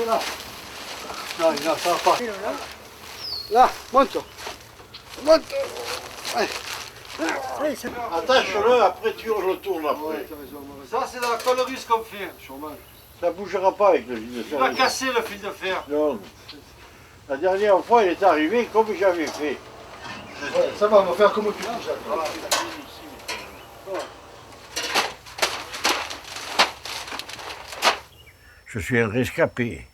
là. Non, ça va pas. Là, monte. Monte. Allez. Attache-le, après tu retournes après. Ouais, t'as raison, ça, c'est dans la colle russe qu'on fait. Ça ne bougera pas avec le fil de fer. Il va casser le fil de fer. Non. La dernière fois, il est arrivé comme j'avais fait. Ouais, ça va, on va faire comme tu bouges. Voilà. Je suis un rescapé.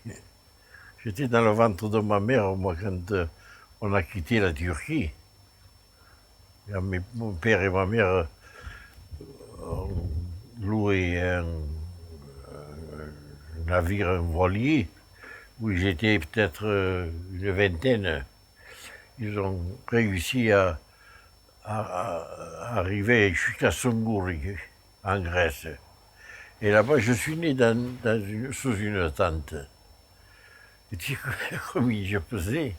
J'étais dans le ventre de ma mère, moi, quand on a quitté la Turquie. Mon père et ma mère ont loué un navire, un voilier, où j'étais peut-être une vingtaine. Ils ont réussi à arriver jusqu'à Sungouri, en Grèce. Et là-bas, je suis né sous une tente. Et tu sais combien je pesais?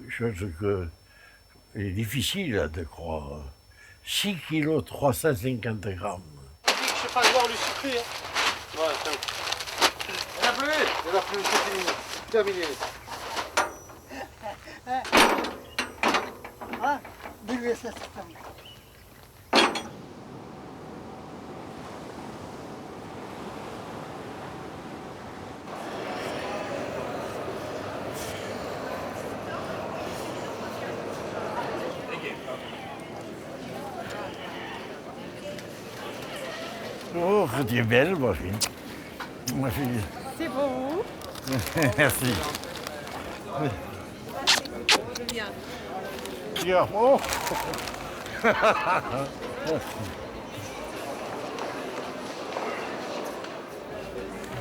Chose que est difficile de croire. 6 kg 350 grammes. Je sais pas voir le sucré. Hein. Ouais, attends. Il a plu. Il a plu, c'est fini. Terminé. Ah, dis-lui ça, c'est terminé. Oh, tu es belle, ma fille. Ma fille. C'est pour vous. Merci. Bien. Tiens, oh.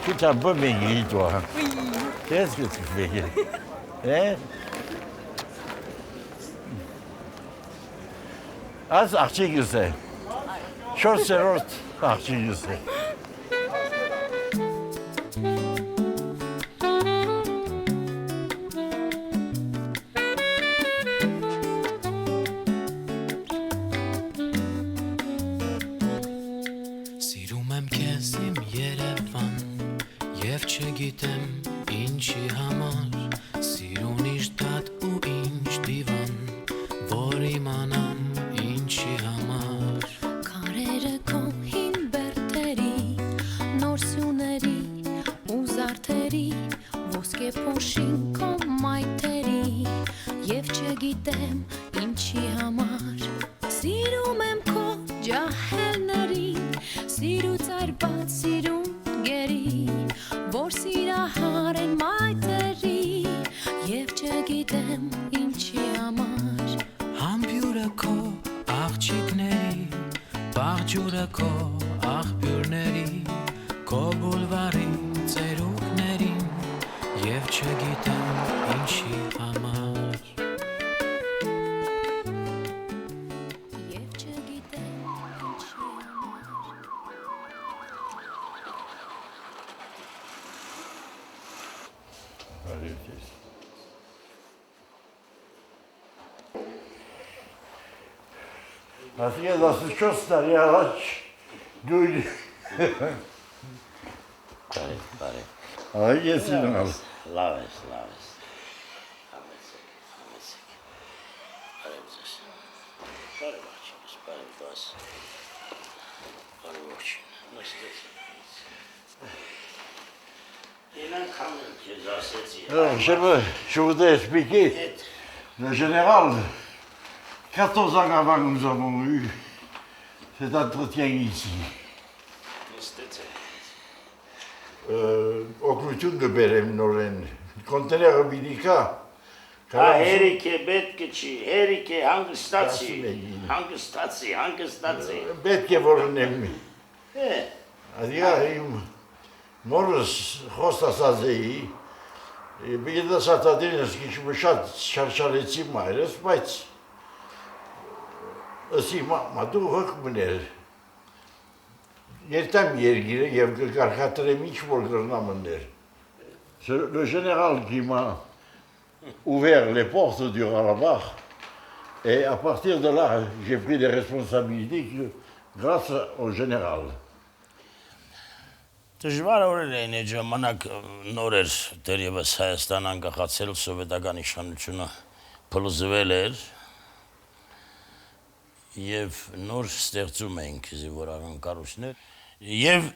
Tu t'es un peu maigri, toi. Oui. Qu'est-ce que tu fais? Hein? Az Akçagüze. Short Serot Akçagüze. Սիրում եմ քեզ իմ Երևան Եվ չգիտեմ ինչի համար Սիրուն իշ դատ ու ինչ դիվան Որ իմանամ ինչի համար Քարերը քո հին բերդերի Նոր սյուների ու զարդերի Ոսկե փոշին քո մայթերի Եվ չգիտեմ ինչի համար Սիրում եմ քո ջահելներին Սիրուց արբած սիրուն գերի Որ սիրահար են մայթերի Եվ չգիտեմ ինչի համար Համբյուրը քո աղջիկների Բաղջուրը քո աղբյուրների Քո բուլվարի ծերուկներին Եվ չգիտեմ ինչի համար Եվ չգիտեմ ինչի համար Aslında nasıl çok stary araç. Duydu. Pare. Ay yesin al. Laves. Pare bakayım, pare bas. Pare bakayım. Alors, je voudrais expliquer. Le général, 14 ans avant que nous avons eu cet entretien ici, au clôture de Berem-Noren, conteneur Bilica. Herike betkici, herike Stasi. hangistasi. Betke vornem. E, Adică, Morris, Hosta Sazei, bine de satadinski și mășat șarșaleții mai răspaiți. Asi mă duc hăcmâner. Iertam iergire, ev carcatele mici volgărnamânder. Le général qui m'a ouvert les portes du Karabakh, et à partir de là, j'ai pris des responsabilités grâce au général. Դժվար օրեր էին այդ ժամանակ նոր էր դեռևս Հայաստան անկախացել սովետական իշխանությունը փլուզվել էր եւ նոր ստեղծում էինք զինվորական կառույցներ եւ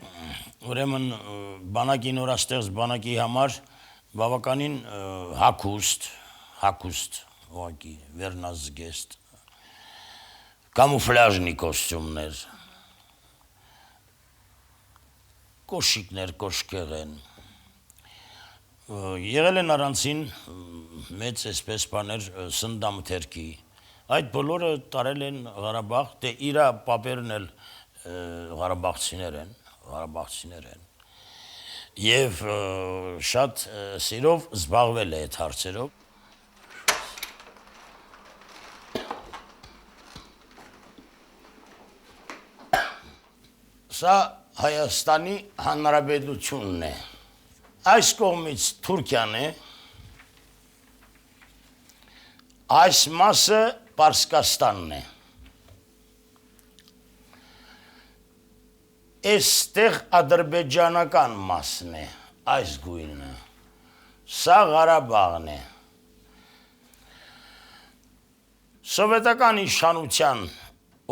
ուրեմն բանակի նորաստեղծ բանակի համար բավականին հագուստ ուղղակի վերնազգեստ կամուֆլաժնի կոստյումներ կոշիկներ, կոշկեղեն եղել են առանցին մեծ այսպես բաներ սննդամթերքի այդ բոլորը տարել են Ղարաբաղ դե իրա պապերն էլ Ղարաբաղցիներ են եւ շատ սիրով զբաղվել է այդ հարցերով սա Հայաստանի Հանրապետությունն է այս կողմից Թուրքիան է այս մասը Պարսկաստանն է այստեղ ադրբեջանական մասն է այս գույնը սա Ղարաբաղն է սովետական իշխանության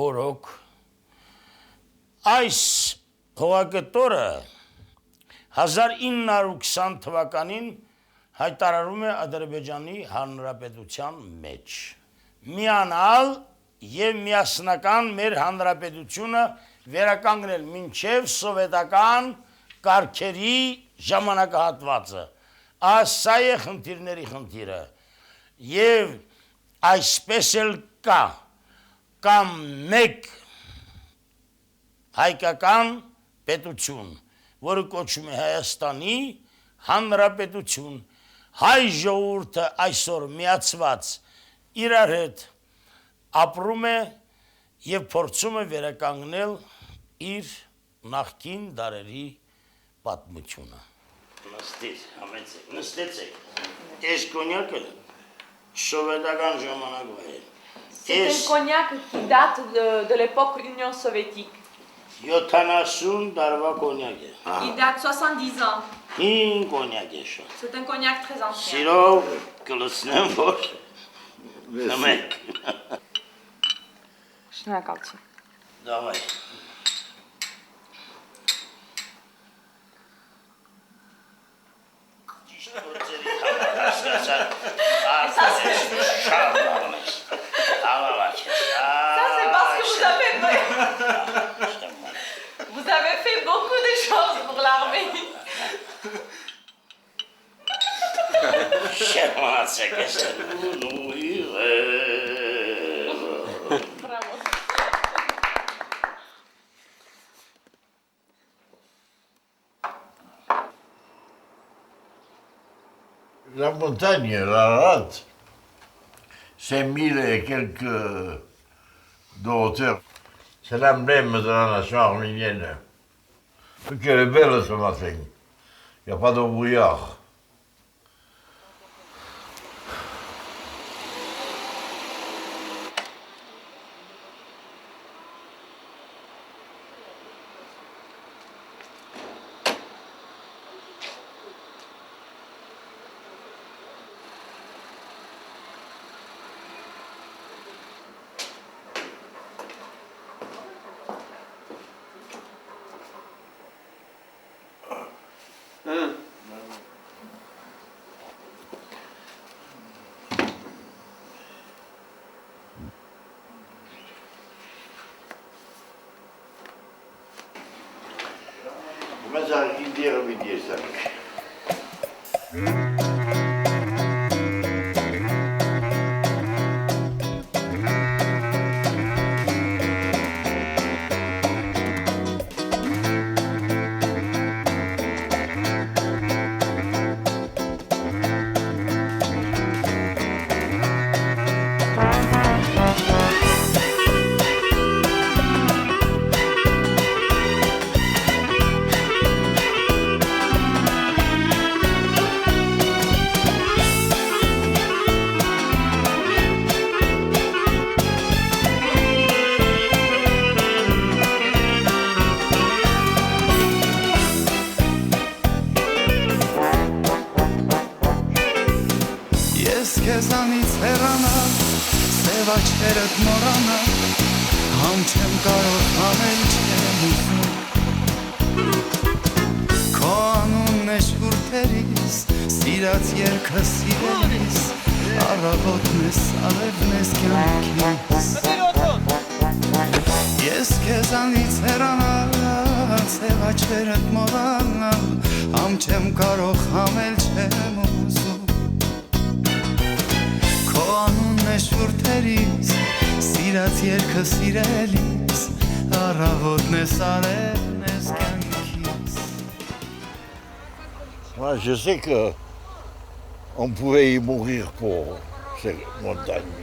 օրոք այս հողագտորը 1920 թվականին հայտարարում է Ադրբեջանի Հանրապետության մեջ միանալ եւ միասնական մեր հանրապետությունը վերականգնել մինչև սովետական կարգերի ժամանակահատվածը սա է խնդիրների խնդիրը եւ այսպես էլ կամ մեկ հայկական պետություն, որը կոչվում է Հայաստանի Հանրապետություն, հայ ժողովուրդը այսօր միացված իրար հետ ապրում է եւ փորձում է վերականգնել իր նախկին դարերի պատմությունը։ Նստեցեք, այս կոնյակը սովետական ժամանակվա է։ C'est un cognac qui date de l'époque Union soviétique. 70 տարվա կոնյակ է։ Il date 70 ans. Հին կոնյակ է շատ։ C'est un cognac très ancien. Սիրով կլցնեմ, որ նմեք։ Շնորհակալություն։ Դավայ։ Ճիշտ գործերի համար հասկացար։ Շատ լավ ես։ Աղավաչ ես։ Ça c'est parce que vous avez fait beaucoup de choses pour l'armée. Շերմանացեք ես Bravo. La montagne, la rate, c'est 1000 et quelques de hauteur. C'est l'emblème de la nation arménienne. Elle est belle ce matin. Il n'y a pas de brouillard. Mesela İndiya bir diyersem. քեզանից հեռանալ, սև աչքերդ մոռանալ, համ չեմ կարող անել չեմ ուզում։ Քո անունն է շուրթերիս, սիրած երգը սիրելիս, առավոտն ես, արևն ես կյանքիս։ Ես քեզանից հեռանալ, սև աչքերդ մոռանալ, համ չեմ կարող անել չեմ ուզում։ Քո անունն է շուրթերիս, սիրած երգը սիրելիս, առավոտն ես, արևն ես կյանքիս։ Moi, je sais qu'on pouvait y mourir pour ces montagnes.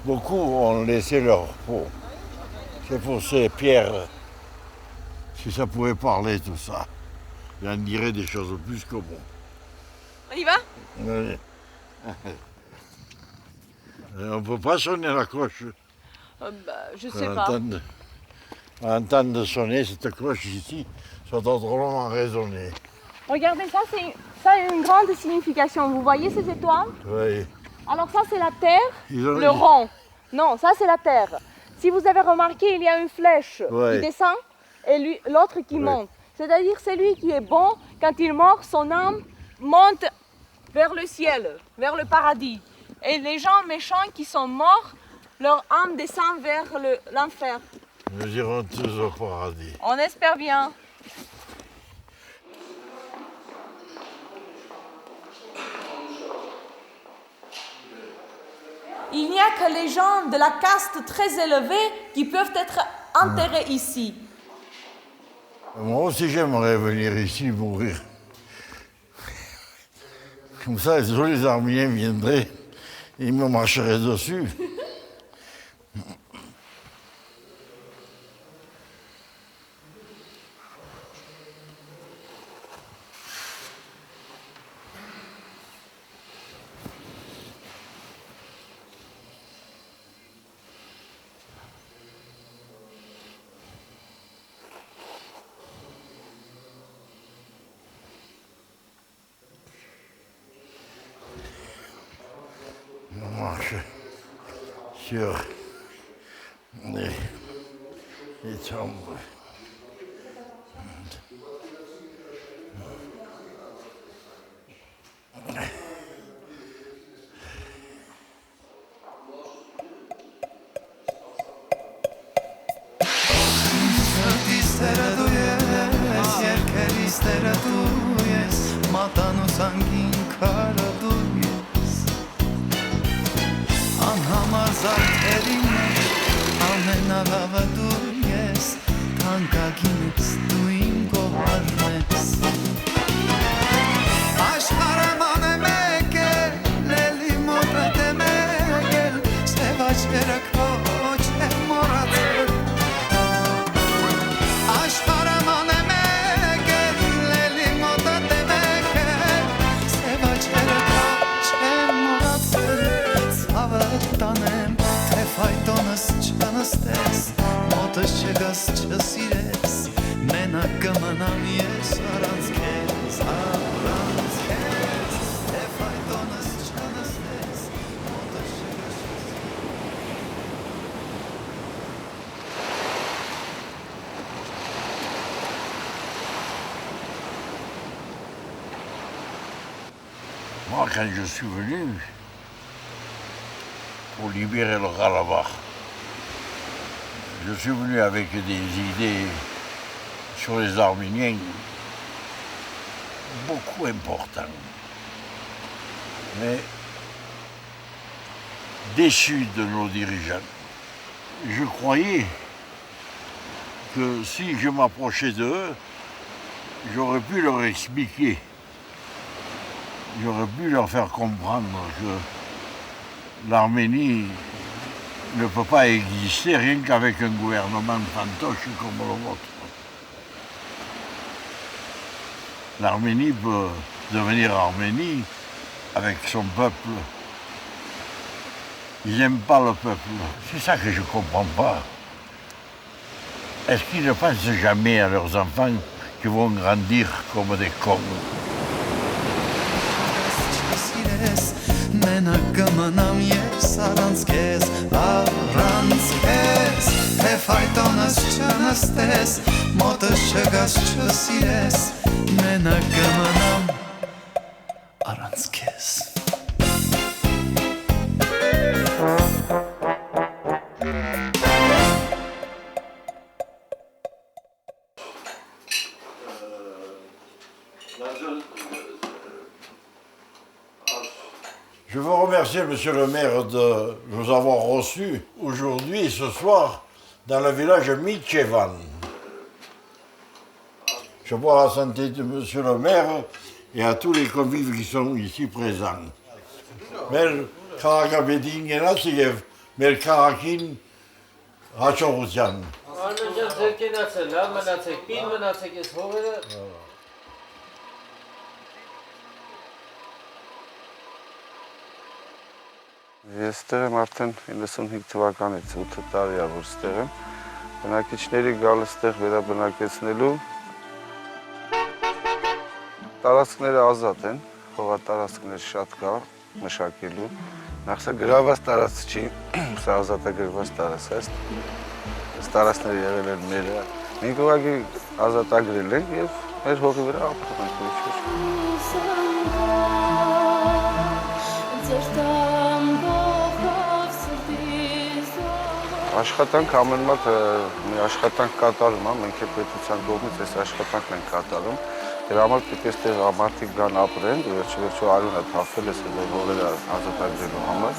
Beaucoup ont laissé leur peau. C'est pour ces pierres. Si ça pouvait parler tout ça, il en dirait des choses plus que bon. On y va? Oui. On ne peut pas sonner la cloche. Je sais pas. Entendre sonner cette cloche ici, ça doit drôlement résonner. Regardez, ça a une grande signification. Vous voyez ces étoiles? Oui. Alors ça c'est la terre, le rond. Non, ça c'est la terre. Si vous avez remarqué, il y a une flèche qui descend et l'autre qui monte. C'est-à-dire celui qui est bon, quand il meurt, son âme monte vers le ciel, vers le paradis. Et les gens méchants qui sont morts, leur âme descend vers l'enfer. Nous irons tous au paradis. On espère bien. Il n'y a que les gens de la caste très élevée qui peuvent être enterrés ici. Moi aussi j'aimerais venir ici mourir. Comme ça, tous les Arméniens viendraient, ils me marcheraient dessus. On marche sur les tombes. Անհամար զարդերի մեջ ամենալավը դու ես, թանկագինս դու իմ գոհարն ես։ Աշխարհն անե մեկ է, լելի մոտդ է մեկ էլ, սև աչքերը քո չեմ մոռացել։ Աշխարհն անե մեկ է, լելի մոտդ է մեկ էլ, սև աչքերը քո չեմ մոռացել։ Ցավդ տանեմ, թե ֆայտոնս չնստես, մոտս չգաս չսիրես, մենակ կմնամ ես առանց քեզ, առանց քեզ, թե ֆայտոնս չնստես, մոտս չգաս Moi, quand je suis venu pour libérer le Karabakh, je suis venu avec des idées sur les Arméniens beaucoup importantes. Mais déçu de nos dirigeants. Je croyais que si je m'approchais d'eux, j'aurais pu leur expliquer, j'aurais pu leur faire comprendre que l'Arménie ne peut pas exister rien qu'avec un gouvernement fantoche comme le vôtre. L'Arménie peut devenir Arménie avec son peuple. Ils n'aiment pas le peuple. C'est ça que je ne comprends pas. Est-ce qu'ils ne pensent jamais à leurs enfants qui vont grandir comme des cons? քեզ մենակ կմնամ ես առանց քեզ առանց քեզ թե ֆայտոնս չնստես մոտս չգաս չսիրես մենակ կմնամ առանց քեզ Je veux remercier Monsieur le maire de nous avoir reçus aujourd'hui, ce soir, dans le village Mitchevan. Je vois la santé de Monsieur le maire et à tous les convives qui sont ici présents. Մեր քաղաքապետին գնացիև մեր քաղաքին հաջողության։ Աննջան ձեր կենացել, լավ մնացեք, պին մնացեք ես հողերը։ Ես ստեղ եմ արդեն 95 թվականից 8 տարի է որ ստեղ եմ։ Բնակիչների գալը ստեղ վերաբնակեցնելու տարածքները ազատ են, խողատարածքներ շատ կա մշակելու։ Նախ սա գրաված տարածք չի, սա ազատագրված տարածք է։ Այս տարածքները եղել են մերը։ Մենք ուղղակի ազատագրել ենք եւ մեր հողի վրա ապրում ենք Աշխատանք ամեն մատ մի աշխատանք կատարում է, մենք էլ պետության կողմից այս աշխատանքն ենք կատարում։ Դրա համար պետք է այստեղ մարդիկ գան ապրեն, վերջիվերջո արյունը թափվել է այս հողերը ազատագրելու համար։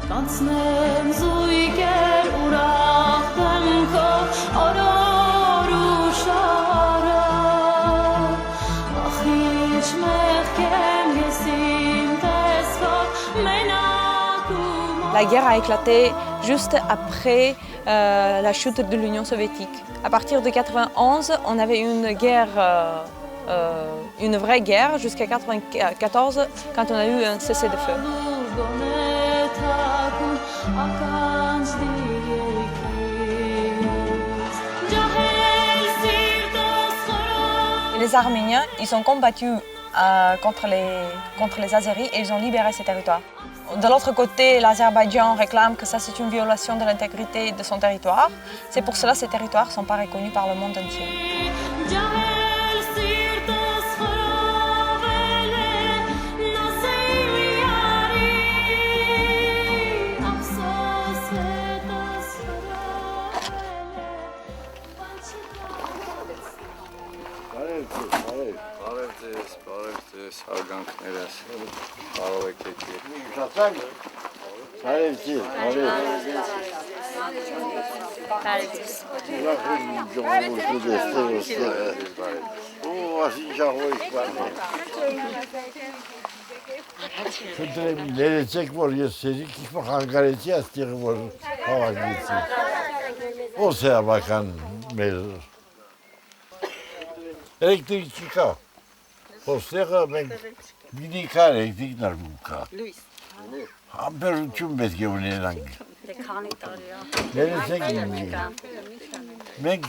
Կանցնեմ զույգեր ուրախ դեմքով օրոր ու շարը Ախ ինչ մեղք եմ ես իմ տեսքով մենակ ու La guerre a éclaté juste après la chute de l'Union soviétique. À partir de 91, on avait une guerre, une vraie guerre jusqu'à 94 quand on a eu un cessez-le-feu. Les Arméniens, ils ont combattu contre les Azéris et ils ont libéré ces territoires. De l'autre côté, l'Azerbaïdjan réclame que ça c'est une violation de l'intégrité de son territoire. C'est pour cela que ces territoires ne sont pas reconnus par le monde entier. Բարև հարգանքներս, կարող եք եկել։ Շատակ, բարև ձեզ, Խնդրեմ, ներեցեք, որ ես սերի քիչ խանգարեցի աստեղ, որ հավագեցի։ Ո՞ս է ավական մեր Էլեկտրիկ չկա, ոստեղը մենք գինի կա էլեկտրիկ նարգում կա։ Լույս։ Համբերություն պետք է ունենանք։ Ներեցեք ինձ։ Մենք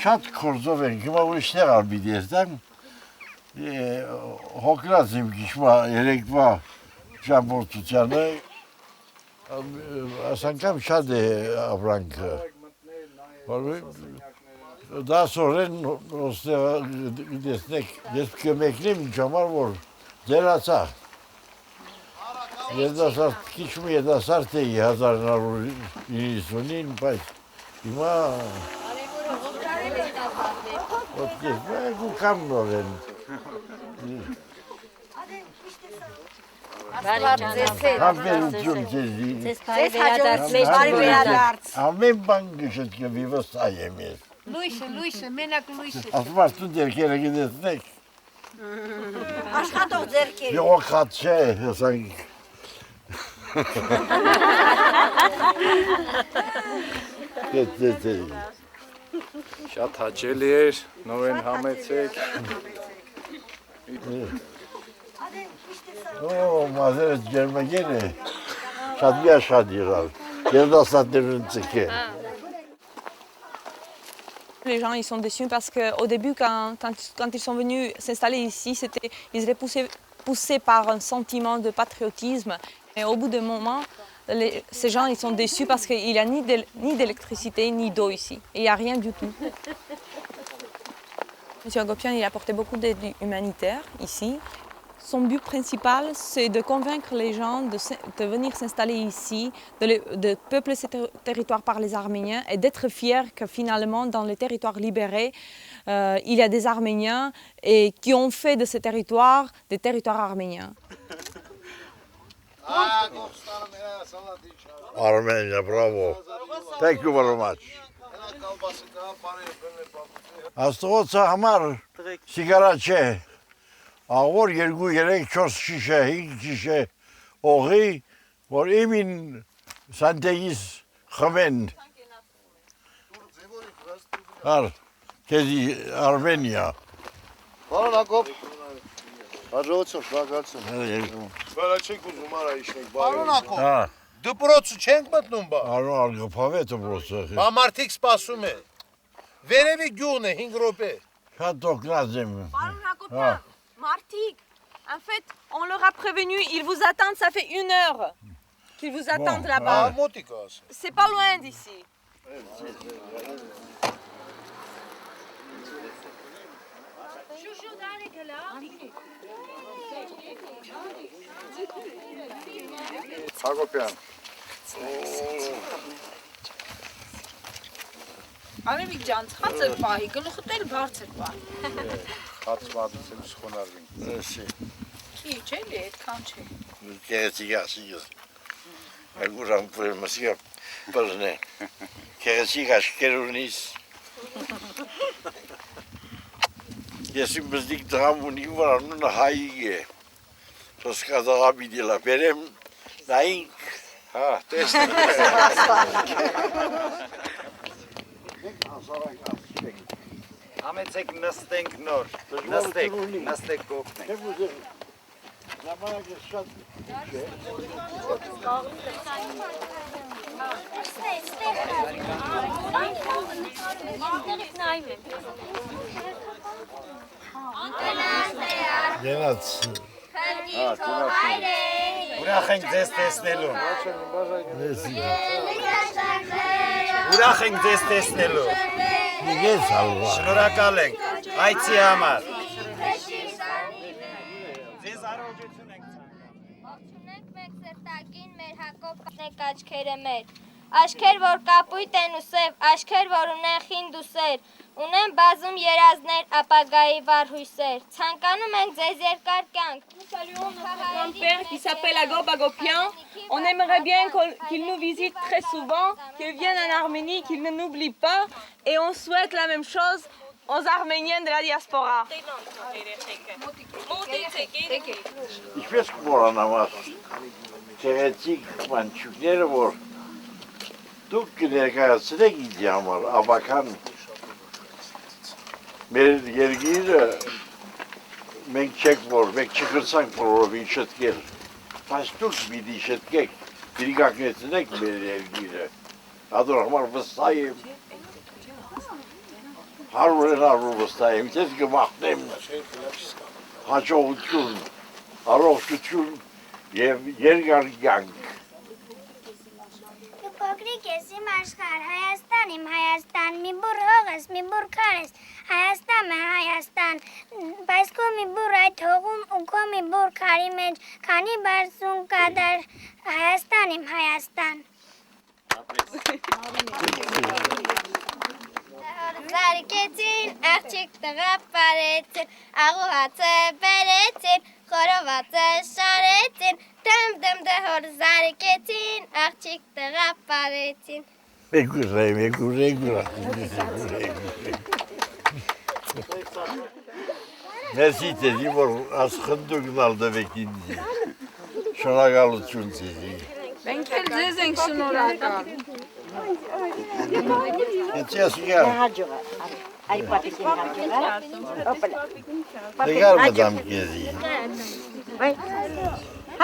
շատ կորձով ենք, հիմա ուրիշներ ալբիդ եստան, հոգրած եմ գիշմա երեկվա ժամորդությանը, ասանկամ շատ է ապրանքը։ Դասորեն դեսնեք, ես կմեկնեմ ինչ համար, որ ձերացա։ Քիչ մի երդասարդ էի 1990-ին, բայց հիմա գուկամ նոր են։ Համբերություն ձեզի։ Ձեզ հաջորդներ, բարի վերադարձ։ Ամեն բան գշտկվի վստահ եմ ես։ Լույսը, մենակ լույսը։ Ասմաստուն ձերքերը գնեցնեք։ Աշխատող ձերքերը։ Յողատ չէ, հեսանք։ Շատ հաճելի էր, նոր են համեցեք։ O, mazeret gelme gene. Şadiye şadiyeler. Yerda satırın çıkı. Les gens ils sont déçus parce qu'au début, quand ils sont venus s'installer ici, ils étaient poussés par un sentiment de patriotisme. Et au bout d'un moment, ces gens ils sont déçus parce qu'il n'y a ni d'électricité ni d'eau ici. Il n'y a rien du tout. M. Agopian il a apporté beaucoup d'aide humanitaire ici. Son but principal, c'est de convaincre les gens de venir s'installer ici, de peupler ce territoire par les Arméniens et d'être fiers que finalement, dans les territoires libérés, il y a des Arméniens et qui ont fait de ces territoires des territoires arméniens. Armenia, bravo. Thank you very much. Աստղոցը համար սիգարա չէ, աղոր 2-3-4 շիշե, 5 շիշե օղի, որ իմին սանտեգիս խմեն, հար, կեզի Արմենիա։ Պարոն Հակոբ, հաջողություն, շնորհակալություն։ Բարա չենք ուզում արա իշնենք, պարոն Հակոբ, դպրոցը չենք մտնում բա։ Արո արգփավե դպրոցը։ Բա մարդիկ սպասում է։ Վերևի գյուղն է 5 րոպե։ Շատ օգնած եմ։ Պարոն Հակոբյան, Martik, en fait, on leur a prévenu, ils vous attendent, ça fait 1 heure qu'ils vous attendent là-bas. C'est pas loin d'ici. Հակոբյան։ Արևիկ ջան, ցածր պահի, գլուխդ էլ բարձր պահի։ Հացվածություն սխոնարվին։ Էսի։ Քիչ էլի, այդքան չէ։ Կեղեցիկ ասիգս։ Այգուրամ պրեմասիգա բազնե։ Կեղեցիկ աշկերունիս։ Ես իմ բզդիկ դղամ ունի վրանունը հայիգ է։ Սոսկա դղա բիդիլա բերեմ նայինք։ Հա, տեսնենք։ Համեցեք նստենք նոր, նստեք կողքնենք։ Ժամանակը շատ չէ։ Գնաց։ Ուրախ ենք ձեզ տեսնելու։ Ուրախ ենք ձեզ տեսնելու։ Ես ալվա։ Շնորհակալ ենք այցի համար։ Ձեզ առողջություն ենք ցանկանում։ Ողջունենք մեկ սրտակին մեր Հակոբն աչքերը մեր։ Աչքեր, որ կապույտ են ու սև, aşker, որ ունեն խինդ ու սեր, ունեն բազում երազներ, ապագայի վառ հույսեր։ Ցանկանում ենք ձեզ երկար կյանք։ Nous saluons notre grand-père qui s'appelle Agop Agopian. On aimerait bien qu'il nous visite très souvent, qu'il vienne en Arménie, qu'il ne n'oublie pas. Et on souhaite la même chose aux Arméniens de la diaspora. Ինչպես կմոռանամ գեղեցիկ մանչուկները, որ դուք կներկայացնեք ինձ համար ավական մեր երկիրը մենք չգրցանք բոլորովին շտկել, բայց դուք պիտի շտկեք, պիտի կանգնեցնեք մեր երկիրը, ադոր համար վստահ եմ, 100% վստահ եմ, ես կմաղթեմ հաջողություն, առողջություն և երկար կյանք։ Փոքրիկ ես իմ աշխարհ, Հայաստան իմ Հայաստան, մի բուռ հողես, մի բուռ քարես, Հայաստան է Հայաստան, բայց քո մի բուռ այդ հողում ու քո մի բուռ քարի մեջ, քանի բարձուն կադար, Հայաստան իմ Հայաստան։ Զարկեցին, աղջիկ տղա պարեցին, աղուհացը բերեցին, խորովածը շարեցին, դմ դհոր զարկեցին, աղջիկ տղա պարեցին։ Մեկուրա։ Մերսի տեզի, որ ասխնդուկն ալդավեք ինձի, շնորհակալություն ձեզի։ Մենք էլ ձեզ ենք շնորհակալ։ Եթի ասիգա։ Այ պատիկին հաջողա։ Դեգար մդամ կեզի։ Վայ։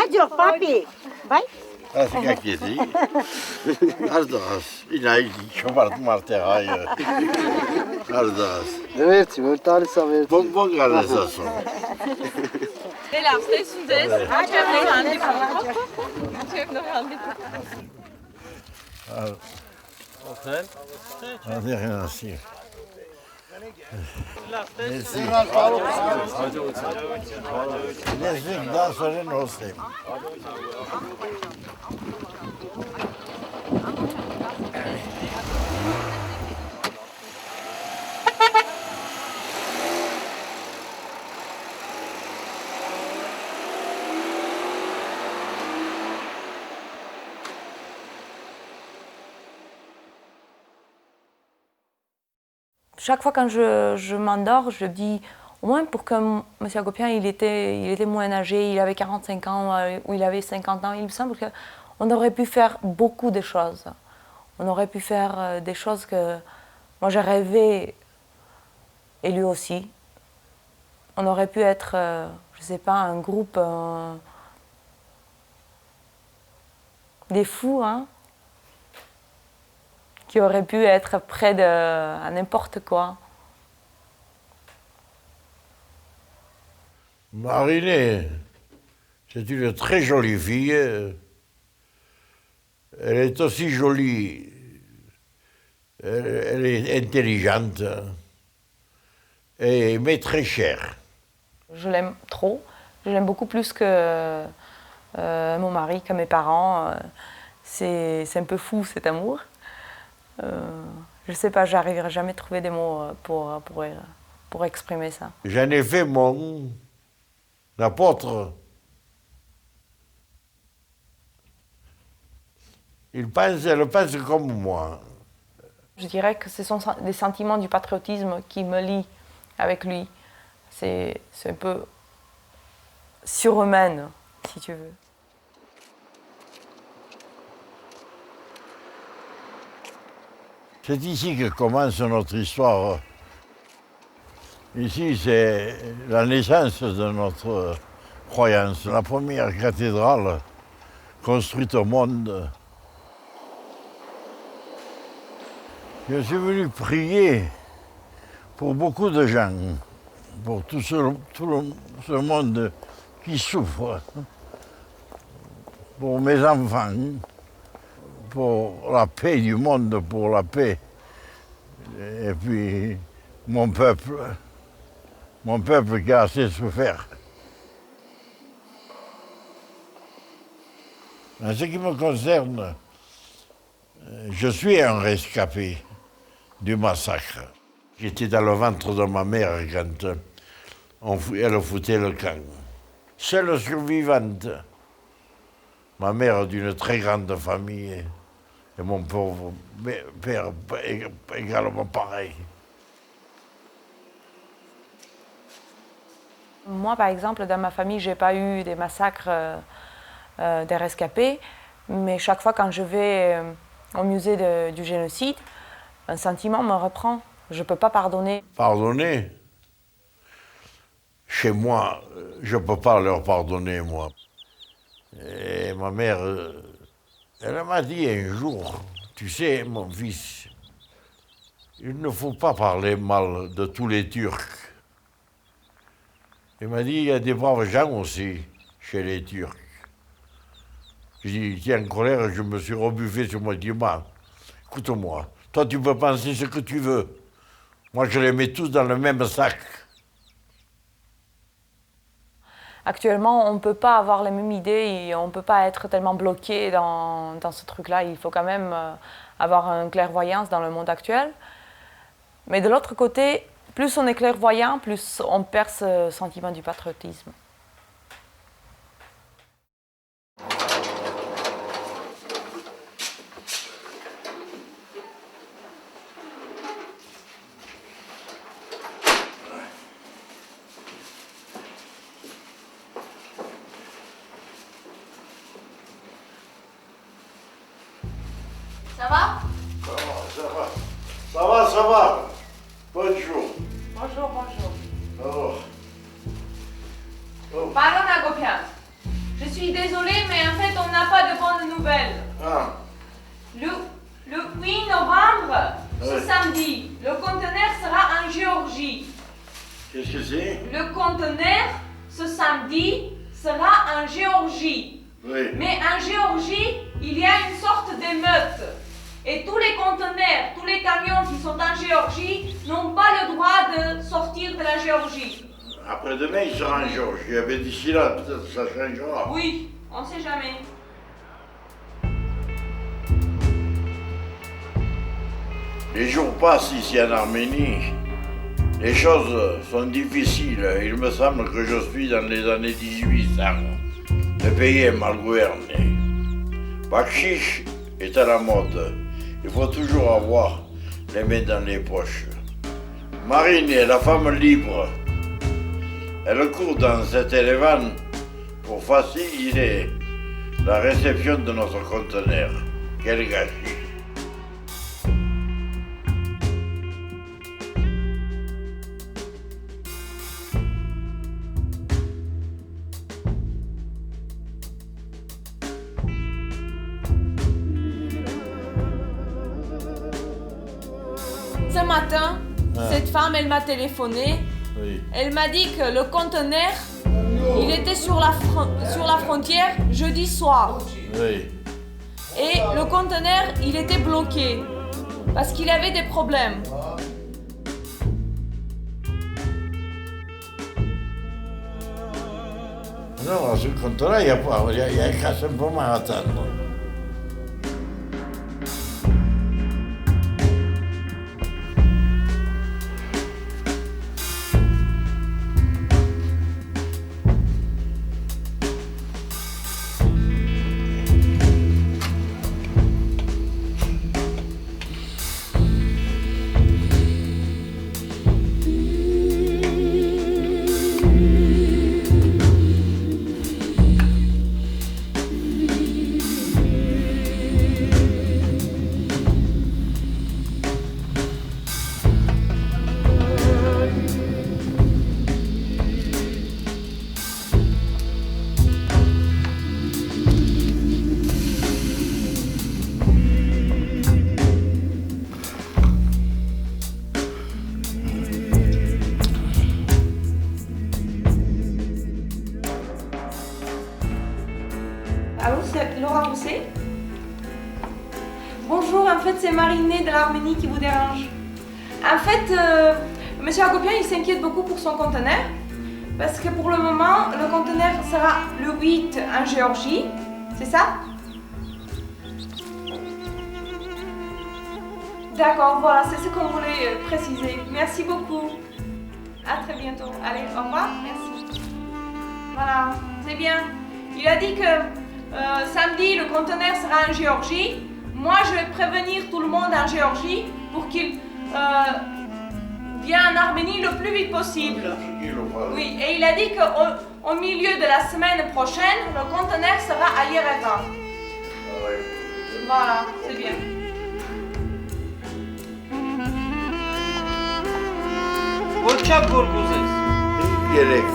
Hadi papi. Vai. Asta ca chestii. Asta. Inaidi, ciobart marterai. Asta. Verți, vărtare să verți. Bun gale să sun. Selam, stai sunteți? Avem noi randevu. Avem noi randevu. Hadi rien. Merci. Laisse danser nostre. Chaque fois quand je m'endors, je dis au moins pour que M. Agopian il était moins âgé, il avait 45 ans ou il avait 50 ans, il me semble qu'on aurait pu faire beaucoup de choses. On aurait pu faire des choses que moi j'ai rêvé et lui aussi. On aurait pu être, je ne sais pas, un groupe des fous, hein, qui aurait pu être près de n'importe quoi. Marinée, c'est une très jolie fille. Elle est aussi jolie. Elle est intelligente. Mais très chère. Je l'aime trop. Je l'aime beaucoup plus que mon mari, que mes parents. C'est un peu fou cet amour. Je sais pas, j'arriverai jamais à trouver des mots pour exprimer ça. J'en ai fait mon apôtre. Elle pense comme moi. Je dirais que ce sont des sentiments du patriotisme qui me lient avec lui. C'est un peu surhumaine, si tu veux. C'est ici que commence notre histoire. Ici, c'est la naissance de notre croyance, la première cathédrale construite au monde. Je suis venu prier pour beaucoup de gens, pour tout ce monde qui souffre, pour mes enfants, pour la paix du monde, pour la paix. Et puis mon peuple qui a assez souffert. En ce qui me concerne, je suis un rescapé du massacre. J'étais dans le ventre de ma mère quand elle foutait le camp. Seule survivante, ma mère d'une très grande famille et mon pauvre père également pareil. Moi, par exemple, dans ma famille, je n'ai pas eu des massacres des rescapés, mais chaque fois quand je vais au musée du génocide, un sentiment me reprend. Je ne peux pas pardonner. Pardonner? Chez moi, je ne peux pas leur pardonner, moi. Et ma mère, elle m'a dit un jour, tu sais, mon fils, il ne faut pas parler mal de tous les Turcs. Elle m'a dit, il y a des braves gens aussi chez les Turcs. J'étais en colère, je me suis rebuffé sur mon diamant. Écoute-moi, toi tu peux penser ce que tu veux. Moi je les mets tous dans le même sac. Actuellement, on ne peut pas avoir les mêmes idées et on ne peut pas être tellement bloqué dans ce truc-là. Il faut quand même avoir une clairvoyance dans le monde actuel. Mais de l'autre côté, plus on est clairvoyant, plus on perd ce sentiment du patriotisme. Ça va? Ça va. Bonjour. Bonjour. Alors. Pardon, Agopian. Je suis désolée, mais en fait, on n'a pas de bonnes nouvelles. Ah. Le 8 novembre, ce Ouais. samedi, le conteneur sera en Géorgie. Qu'est-ce que c'est? Le conteneur, ce samedi, sera en Géorgie. Oui. Mais en Géorgie, il y a une sorte d'émeute. Et tous les conteneurs, tous les camions qui sont en Géorgie n'ont pas le droit de sortir de la Géorgie. Après-demain, il sera en Géorgie. Mais d'ici là, peut-être ça changera. Oui, on ne sait jamais. Les jours passent ici en Arménie. Les choses sont difficiles. Il me semble que je suis dans les années 1800. Le pays est mal gouverné. Bakchiche est à la mode. Il faut toujours avoir les mains dans les poches. Marine est la femme libre. Elle court dans cet éléphant pour faciliter la réception de notre conteneur. Quel gâchis! Ce matin, cette femme, elle m'a téléphoné. Oui. Elle m'a dit que le conteneur, il était sur la frontière jeudi soir. Oui. Et le conteneur, il était bloqué parce qu'il avait des problèmes. Non, ce conteneur, il y a qu'à simplement attendre. Allô, c'est Laura Rousset. Bonjour, en fait, c'est Marinée de l'Arménie qui vous dérange. En fait, Monsieur Agopian, il s'inquiète beaucoup pour son conteneur. Parce que pour le moment, le conteneur sera le 8 en Géorgie. C'est ça? D'accord, voilà, c'est ce qu'on voulait préciser. Merci beaucoup. À très bientôt. Allez, au revoir. Merci. Voilà, c'est bien. Il a dit que samedi, le conteneur sera en Géorgie. Moi, je vais prévenir tout le monde en Géorgie pour qu'il vienne en Arménie le plus vite possible. Oui, et il a dit qu'au milieu de la semaine prochaine, le conteneur sera à Yerevan. Voilà, c'est bien. Որչակ որ կուզես։ Gerek.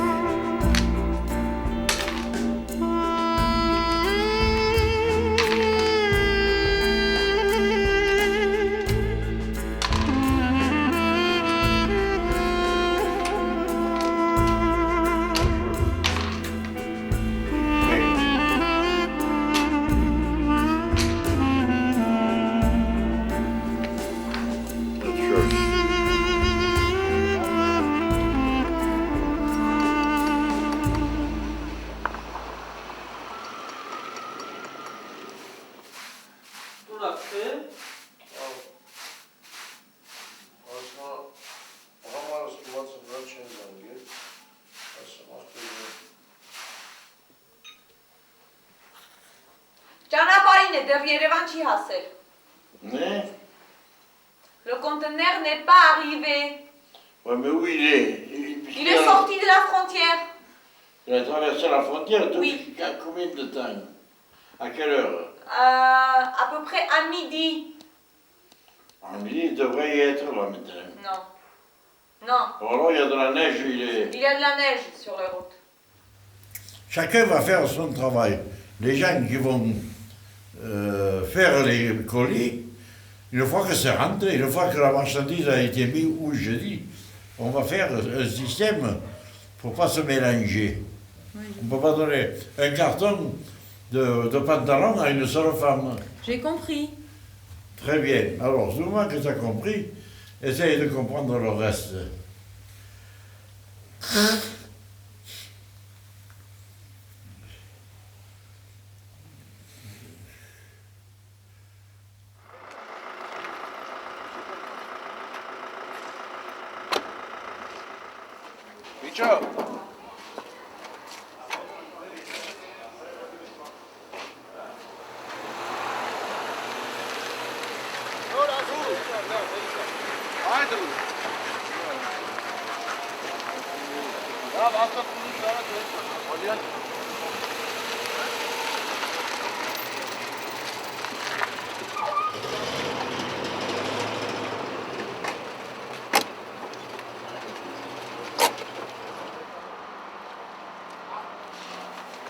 Ճանապարհին է, դեռ Երևան չի հասել։ Mais, Le conteneur n'est pas arrivé. ouais, mais où il est? Il est sorti de la frontière. Il a traversé la frontière Oui. depuis combien de temps? À quelle heure? À peu près à midi. À midi, il devrait y être là maintenant. Non. Non. Alors il y a de la neige, il est... Il y a de la neige sur la route. Chacun va faire son travail. Les gens qui vont faire les colis, une fois que c'est rentré, une fois que la marchandise a été mise où je dis, on va faire un système pour ne pas se mélanger. Oui. On ne peut pas donner un carton de pantalon à une seule femme. J'ai compris. Très bien. Alors, du moment que tu as compris, essaye de comprendre le reste. Ciao.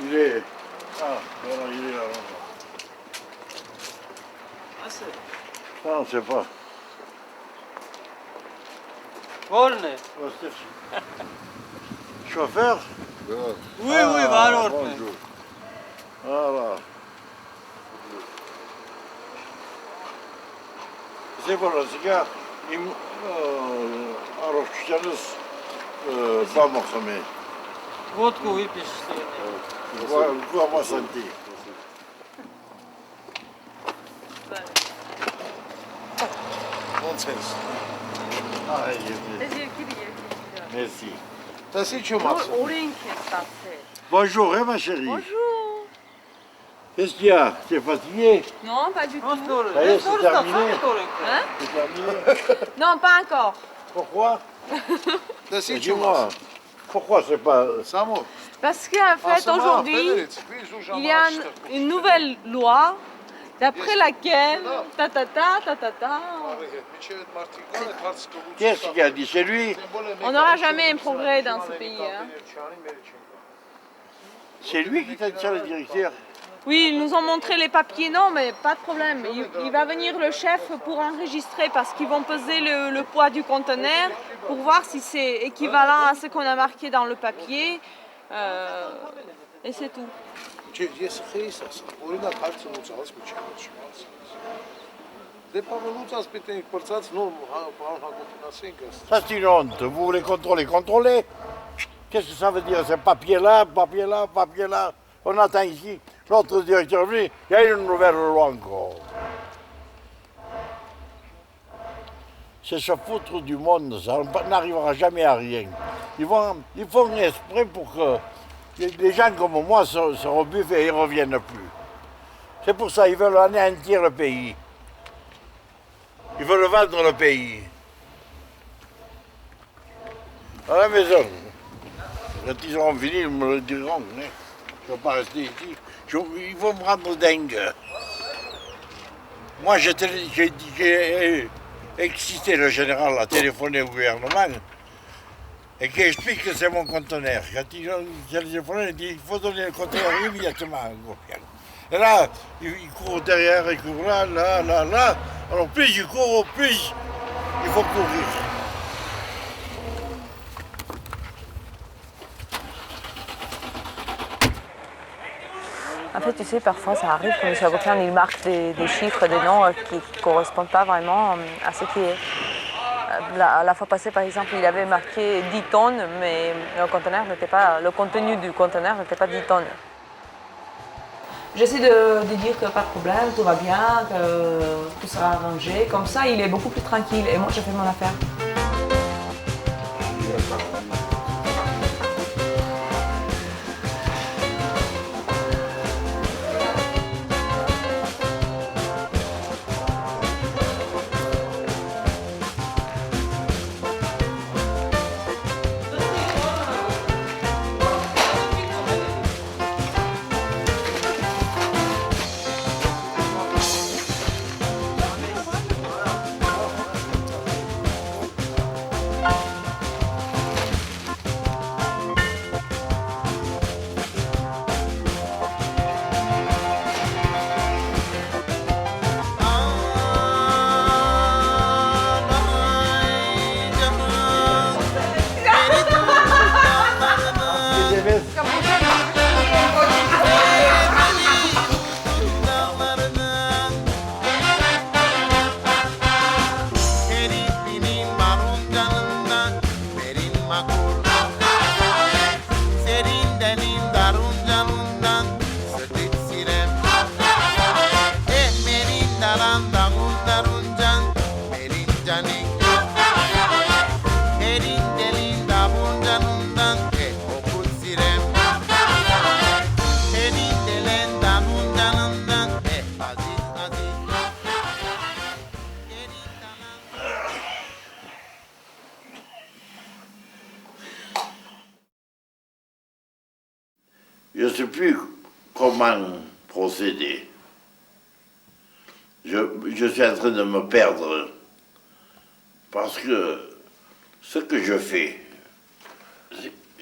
Il est... Ah, voilà, il est là. Ah, c'est... Ça, on ne sait pas. Volne. Chauffeur? Oui, oui, va alors. Bonjour. Voilà. C'est bon, le cigare. Alors, je te pas mon sommeil. Водку выпьешь. Quoi moi sentir? Nonsens. Merci. Ça c'est tu m'as. Bonjour, hein, ma chérie. Bonjour. Qu'est-ce qu'il y a? Tu es fatigué? Non, pas du tout. Ça y est, c'est terminé. Hein? C'est terminé. Non, pas encore. Pourquoi? Dis-moi. Pourquoi c'est pas... Samo. Parce qu'en fait, aujourd'hui, il y a une nouvelle loi d'après laquelle... Qu'est-ce qu'il a dit? C'est lui? On n'aura jamais un progrès dans ce pays. Hein. C'est lui qui t'a dit ça, le directeur? Oui, ils nous ont montré les papiers, non, mais pas de problème. Il va venir le chef pour enregistrer parce qu'ils vont peser le poids du conteneur pour voir si c'est équivalent à ce qu'on a marqué dans le papier. Et c'est tout. Ça c'est une honte. Vous voulez contrôler, contrôler. Qu'est-ce que ça veut dire? C'est papier là, papier là, papier là. On attend ici. L'autre directeur venu, il y a une nouvelle loi encore. C'est se foutre du monde, ça n'arrivera jamais à rien. Ils font exprès pour que les gens comme moi se rebuffent et ils ne reviennent plus. C'est pour ça qu'ils veulent anéantir le pays. Ils veulent vendre le pays. À la maison. Quand ils auront fini, ils me le diront. Hein. Je ne vais pas rester ici. Ils vont me rendre dingue. Moi, j'ai excité le général à téléphoner au gouvernement et qui explique que c'est mon conteneur. Quand il a téléphoné, il dit qu'il faut donner le conteneur immédiatement au gouvernement. Et là, il court derrière, il court là, là, là, là. Alors plus il court, plus il faut courir. En fait, tu sais, parfois ça arrive que M. Agopyan il marque des chiffres, des noms qui ne correspondent pas vraiment à ce qui est. La fois passée, par exemple, il avait marqué 10 tonnes, mais le contenu du conteneur n'était pas 10 tonnes. J'essaie de dire que pas de problème, tout va bien, que tout sera arrangé. Comme ça, il est beaucoup plus tranquille et moi, je fais mon affaire. sais plus comment procéder. Je suis en train de me perdre parce que ce que je fais,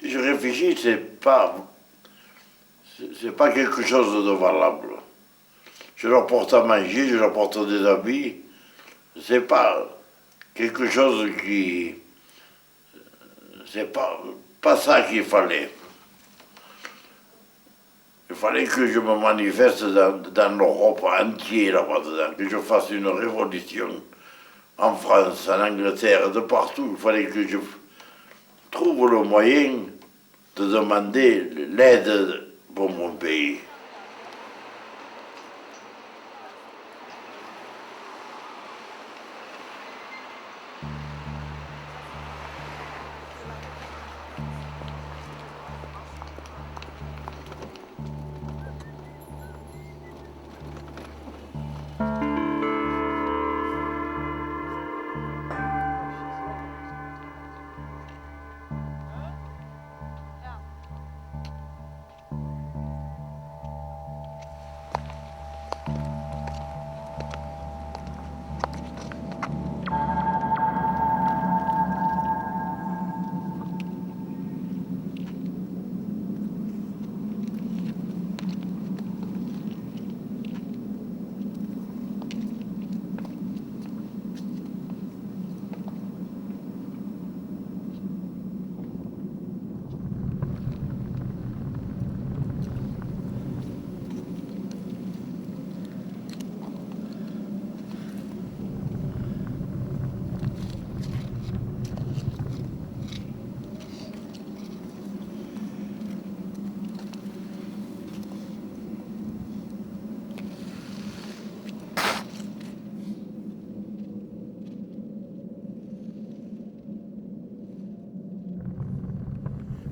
je réfléchis, c'est pas quelque chose de valable. Je leur porte à manger, je leur porte des habits, c'est pas quelque chose qui, c'est pas ça qu'il fallait. Il fallait que je me manifeste dans l'Europe entière là-bas, que je fasse une révolution en France, en Angleterre, de partout. Il fallait que je trouve le moyen de demander l'aide pour mon pays.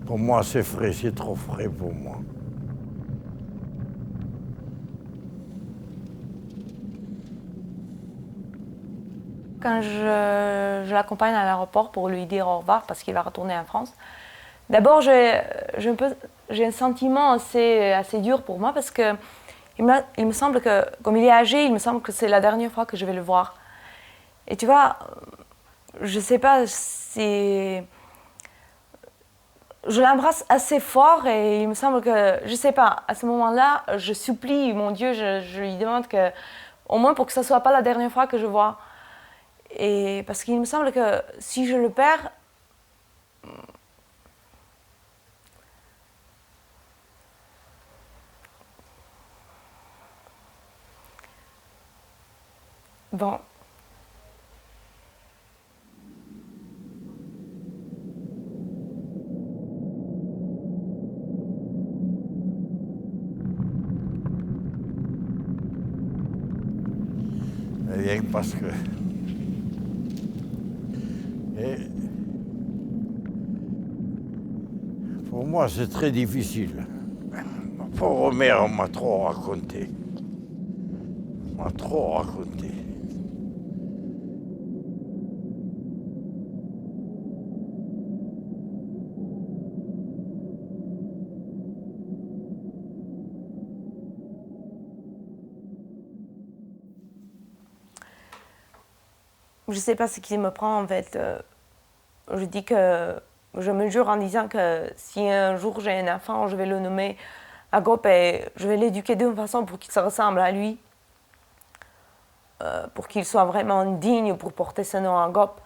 Pour moi, c'est frais, c'est trop frais pour moi. Quand je l'accompagne à l'aéroport pour lui dire au revoir parce qu'il va retourner en France, d'abord j'ai un sentiment assez dur pour moi parce que il me semble que, comme il est âgé, il me semble que c'est la dernière fois que je vais le voir. Et tu vois, je sais pas, je l'embrasse assez fort et il me semble que, je sais pas, à ce moment-là, je supplie mon Dieu, je lui demande que, au moins pour que ce soit pas la dernière fois que je vois. Et parce qu'il me semble que si je le perds, bon. Rien parce que... pour moi, c'est très difficile. Ma pauvre mère, on m'a trop raconté. On m'a trop raconté. Je ne sais pas ce qui me prend en fait. Je dis que je me jure en disant que si un jour j'ai un enfant, je vais le nommer Agop et je vais l'éduquer d'une façon pour qu'il se ressemble à lui, pour qu'il soit vraiment digne pour porter ce nom Agop.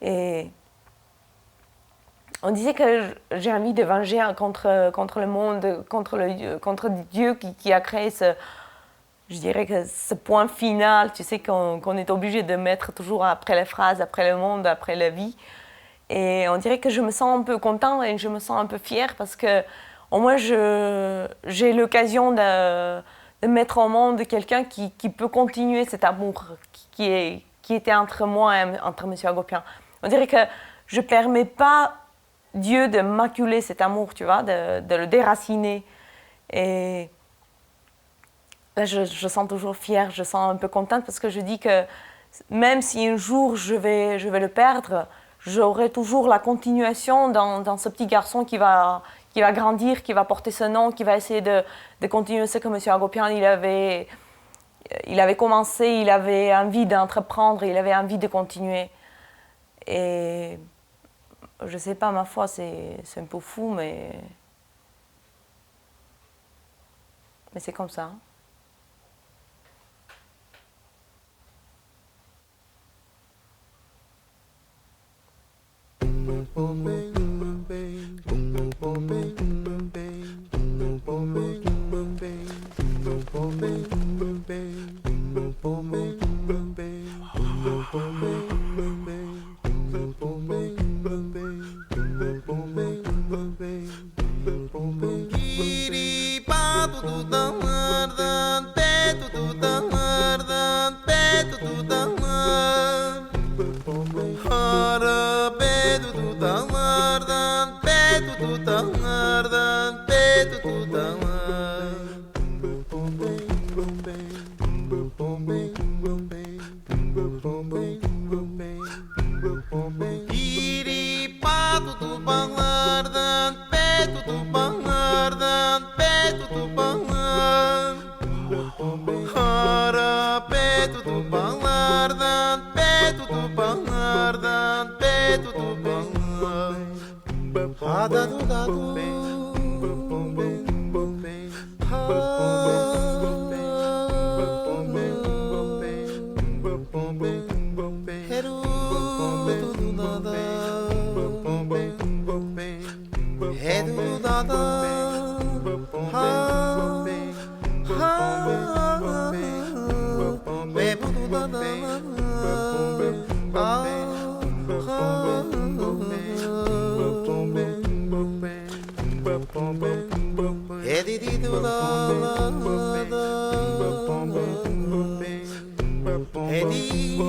Et on disait que j'ai envie de venger contre le monde, contre Dieu qui a créé je dirais que ce point final, tu sais, qu'on est obligé de mettre toujours après les phrases, après le monde, après la vie. Et on dirait que je me sens un peu contente et je me sens un peu fière parce que au moins j'ai l'occasion de mettre au monde quelqu'un qui peut continuer cet amour qui était entre moi et entre M. Agopian. On dirait que je ne permets pas Dieu de maculer cet amour, tu vois, de le déraciner. Et là, je sens toujours fière, je sens un peu contente parce que je dis que même si un jour je vais le perdre, j'aurai toujours la continuation dans ce petit garçon qui va qui va grandir, qui va porter ce nom, qui va essayer de continuer ce que M. Agopian il avait commencé, il avait envie d'entreprendre, il avait envie de continuer. Et je ne sais pas, ma foi, c'est un peu fou, mais c'est comme ça. Eddie